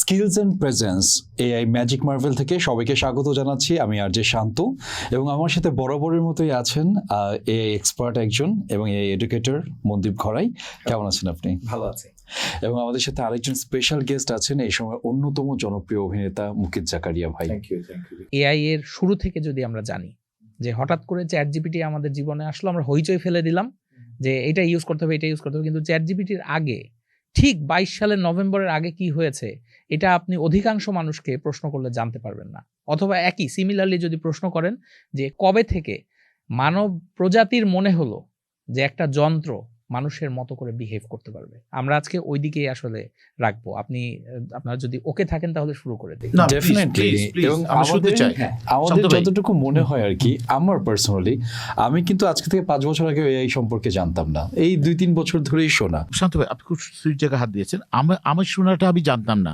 Skills and presence AI magic Marvel থেকে সবাইকে স্বাগত জানাচ্ছি। আমি আর জে শান্ত এবং আমার সাথে বরাবরের মতোই আছেন এআই এক্সপার্ট একজন এবং এআই এডুকেটর মনদীপ ঘরাই। কেমন আছেন আপনি? ভালো আছি। এবং আমাদের সাথে আরেকজন স্পেশাল গেস্ট আছেন, এই সময় অন্যতম জনপ্রিয় অভিনেতা মুকিত জাকারিয়া ভাই। Thank you. এআই এর শুরু থেকে যদি আমরা জানি যে হঠাৎ করে চ্যাট জিপিটি আমাদের জীবনে আসলো, আমরা হইচই ফেলে দিলাম যে এটা ইউজ করতে হবে, এটা ইউজ করতে হবে। কিন্তু চ্যাট জিপিটির আগে ঠিক 22 সালের নভেম্বরের আগে কি হয়েছে এটা আপনি অধিকাংশ মানুষকে প্রশ্ন করলে জানতে পারবেন না। অথবা একই সিমিলারলি যদি প্রশ্ন করেন যে কবে থেকে মানব প্রজাতির মনে হলো যে একটা যন্ত্র মানুষের মতো করে বিহেভ করতে পারবে, আমরা আজকে ওই দিকেই আসলে রাখবো। আপনারা যদি ওকে থাকেন তাহলে শুরু করে দিই। ডেফিনেটলি। এবং আমাদের যতটুকু মনে হয় আর কি, আমার পার্সোনালি আমি কিন্তু আজকে থেকে 5 বছর আগে এই সম্পর্কে জানতাম না, এই 2-3 বছর ধরেই শোনা। শান্ত ভাই, আপনি খুব সুইট জায়গায় হাত দিয়েছেন। আমার শোনাটা আমি জানতাম না,